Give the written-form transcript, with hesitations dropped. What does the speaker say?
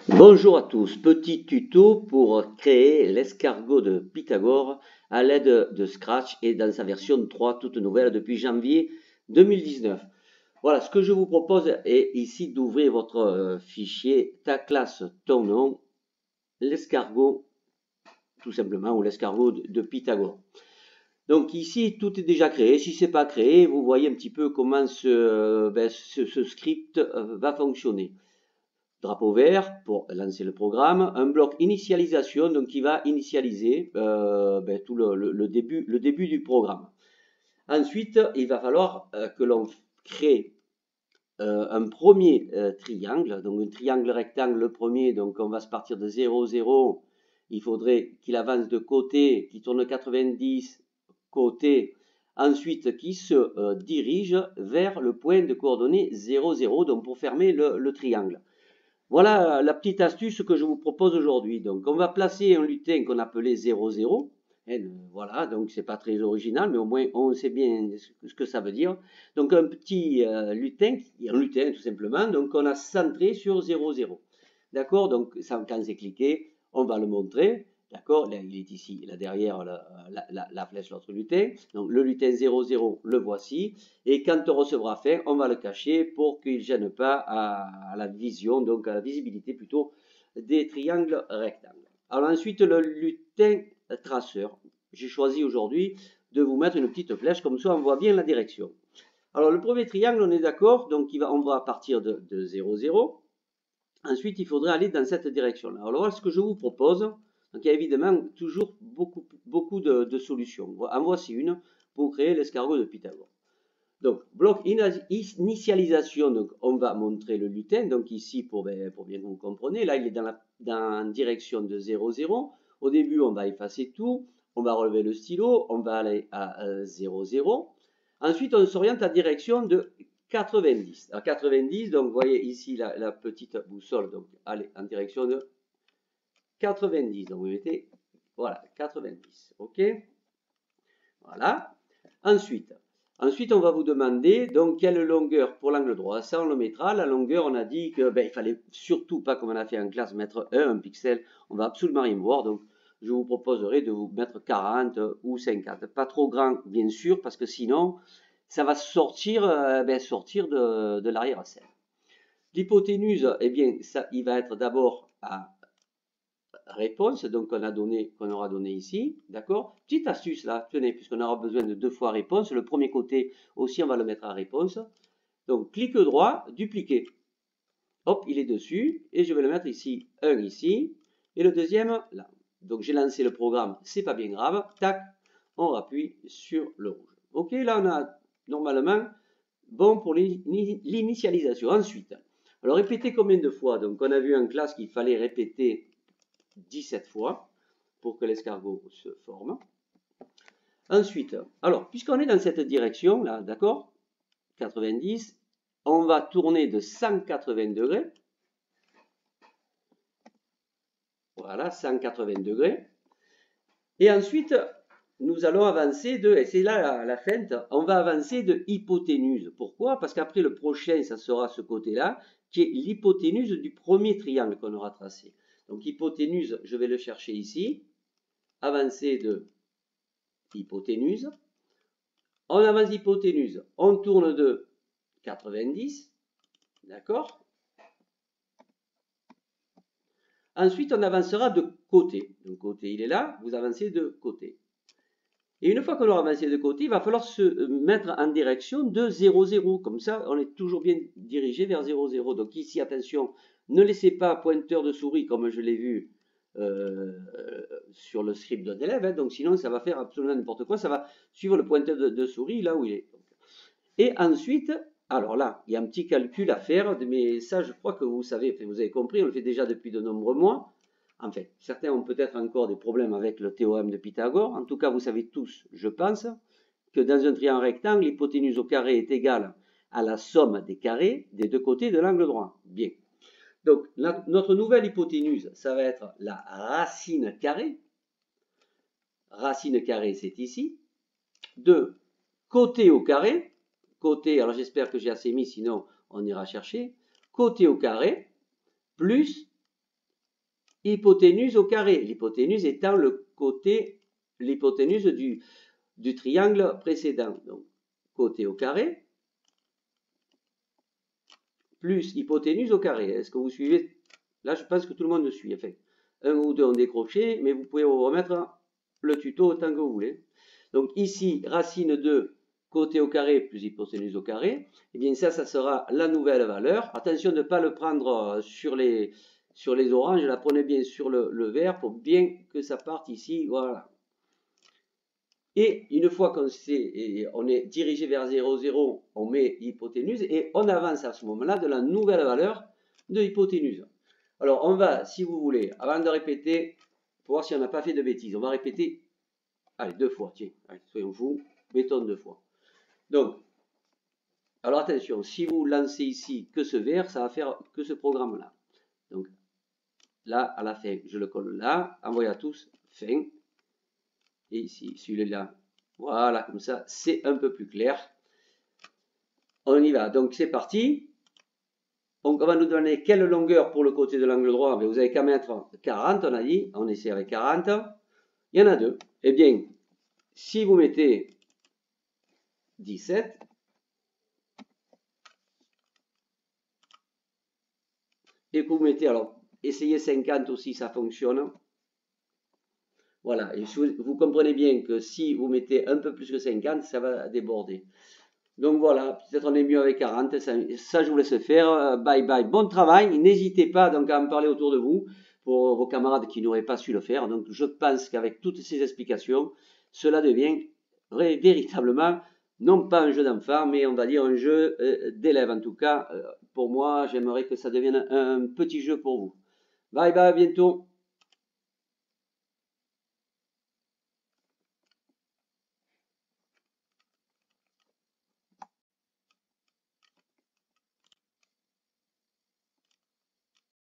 Bonjour à tous, petit tuto pour créer l'escargot de Pythagore à l'aide de Scratch et dans sa version 3 toute nouvelle depuis janvier 2019. Voilà, ce que je vous propose est ici d'ouvrir votre fichier ta classe ton nom, l'escargot tout simplement, ou l'escargot de Pythagore. Donc ici tout est déjà créé, si ce n'est pas créé, vous voyez un petit peu comment ce script va fonctionner. Drapeau vert pour lancer le programme, un bloc initialisation donc qui va initialiser tout le début du programme. Ensuite, il va falloir que l'on crée un premier triangle, donc un triangle rectangle le premier, donc on va se partir de 0, 0, il faudrait qu'il avance de côté, qu'il tourne 90 côté, ensuite qu'il se dirige vers le point de coordonnées 0, 0, donc pour fermer le triangle. Voilà la petite astuce que je vous propose aujourd'hui. Donc, on va placer un lutin qu'on appelait 0,0. Voilà, donc c'est pas très original, mais au moins on sait bien ce que ça veut dire. Donc, un petit lutin tout simplement, donc on a centré sur 0,0. D'accord, donc ça, quand c'est cliqué, on va le montrer. D'accord, là il est ici, là derrière la flèche, l'autre lutin. Donc le lutin 0,0, le voici. Et quand on recevra fin, on va le cacher pour qu'il ne gêne pas à la vision, donc à la visibilité plutôt, des triangles rectangles. Alors ensuite, le lutin traceur. J'ai choisi aujourd'hui de vous mettre une petite flèche, comme ça on voit bien la direction. Alors le premier triangle, on est d'accord, donc on va partir de 0,0. Ensuite, il faudrait aller dans cette direction-là. Alors voilà ce que je vous propose. Donc il y a évidemment toujours beaucoup de solutions. En voici une pour créer l'escargot de Pythagore. Donc, bloc initialisation, donc on va montrer le lutin, donc ici pour bien que vous compreniez, là il est dans la direction de 0, 0. Au début, on va effacer tout, on va relever le stylo, on va aller à 0, 0. Ensuite, on s'oriente en direction de 90. Alors 90, donc vous voyez ici la petite boussole, donc allez en direction de 90. Donc vous mettez, voilà, 90, ok. Voilà. Ensuite, on va vous demander donc quelle longueur pour l'angle droit. Ça, on le mettra. La longueur, on a dit que il fallait surtout pas, comme on a fait en classe, mettre un pixel. On va absolument rien voir. Donc, je vous proposerai de vous mettre 40 ou 50. Pas trop grand, bien sûr, parce que sinon, ça va sortir, sortir de l'arrière-scène. L'hypoténuse, eh bien, ça, il va être d'abord à réponse, donc qu'on aura donné ici, d'accord. Petite astuce là, tenez, puisqu'on aura besoin de 2 fois réponse, le premier côté aussi on va le mettre à réponse. Donc clic droit, dupliquer. Hop, il est dessus, et je vais le mettre ici, un ici, et le deuxième là. Donc j'ai lancé le programme, c'est pas bien grave, tac, on rappuie sur le rouge. Ok, là on a normalement bon pour l'initialisation. Ensuite, alors répétez combien de fois? Donc on a vu en classe qu'il fallait répéter 17 fois pour que l'escargot se forme. Ensuite, alors, puisqu'on est dans cette direction, là, d'accord, 90, on va tourner de 180 degrés. Voilà, 180 degrés. Et ensuite, nous allons avancer de, et c'est là la feinte, on va avancer de hypoténuse. Pourquoi? Parce qu'après le prochain, ça sera ce côté-là, qui est l'hypoténuse du premier triangle qu'on aura tracé. Donc hypoténuse, je vais le chercher ici. Avancer de hypoténuse. On avance hypoténuse, on tourne de 90, d'accord. Ensuite, on avancera de côté. Donc côté, il est là, vous avancez de côté. Et une fois qu'on aura avancé de côté, il va falloir se mettre en direction de 0, 0. Comme ça, on est toujours bien dirigé vers 0, 0. Donc ici, attention, ne laissez pas pointeur de souris comme je l'ai vu sur le script d'un élève. Hein. Donc sinon, ça va faire absolument n'importe quoi. Ça va suivre le pointeur de souris là où il est. Et ensuite, alors là, il y a un petit calcul à faire, mais ça, je crois que vous savez, vous avez compris, on le fait déjà depuis de nombreux mois. En fait, certains ont peut-être encore des problèmes avec le théorème de Pythagore. En tout cas, vous savez tous, je pense, que dans un triangle rectangle, l'hypoténuse au carré est égale à la somme des carrés des deux côtés de l'angle droit. Bien. Donc, notre nouvelle hypoténuse, ça va être la racine carrée. Racine carrée, c'est ici. De côté au carré. Côté, alors j'espère que j'ai assez mis, sinon on ira chercher. Côté au carré, plus hypoténuse au carré. L'hypoténuse étant l'hypoténuse du triangle précédent. Donc, côté au carré, plus hypoténuse au carré. Est-ce que vous suivez? Là, je pense que tout le monde me suit. Enfin, un ou deux ont décroché, mais vous pouvez vous remettre le tuto autant que vous voulez. Donc ici, racine de côté au carré plus hypoténuse au carré. Et bien ça sera la nouvelle valeur. Attention de ne pas le prendre sur les oranges. La prenez bien sur le vert pour bien que ça parte ici. Voilà. Et une fois qu'on est dirigé vers 0, 0, on met hypoténuse et on avance à ce moment-là de la nouvelle valeur de hypoténuse. Alors on va, si vous voulez, avant de répéter, pour voir si on n'a pas fait de bêtises, on va répéter, allez, 2 fois, tiens, allez, soyons fous, mettons 2 fois. Donc, alors attention, si vous lancez ici que ce vert, ça va faire que ce programme-là. Donc, là, à la fin, je le colle là, envoyez à tous, fin. Et ici, celui-là, voilà, comme ça, c'est un peu plus clair. On y va, donc c'est parti. Donc on va nous donner quelle longueur pour le côté de l'angle droit. Vous avez qu'à mettre 40, on a dit, on essaie avec 40. Il y en a deux. Eh bien, si vous mettez 17, et que vous mettez, alors, essayez 50 aussi, ça fonctionne. Voilà, et vous comprenez bien que si vous mettez un peu plus que 50, ça va déborder. Donc voilà, peut-être on est mieux avec 40, ça je vous laisse faire. Bye bye, bon travail. N'hésitez pas donc à en parler autour de vous pour vos camarades qui n'auraient pas su le faire. Donc je pense qu'avec toutes ces explications, cela devient véritablement, non pas un jeu d'enfant, mais on va dire un jeu d'élève. En tout cas, pour moi, j'aimerais que ça devienne un petit jeu pour vous. Bye bye, à bientôt.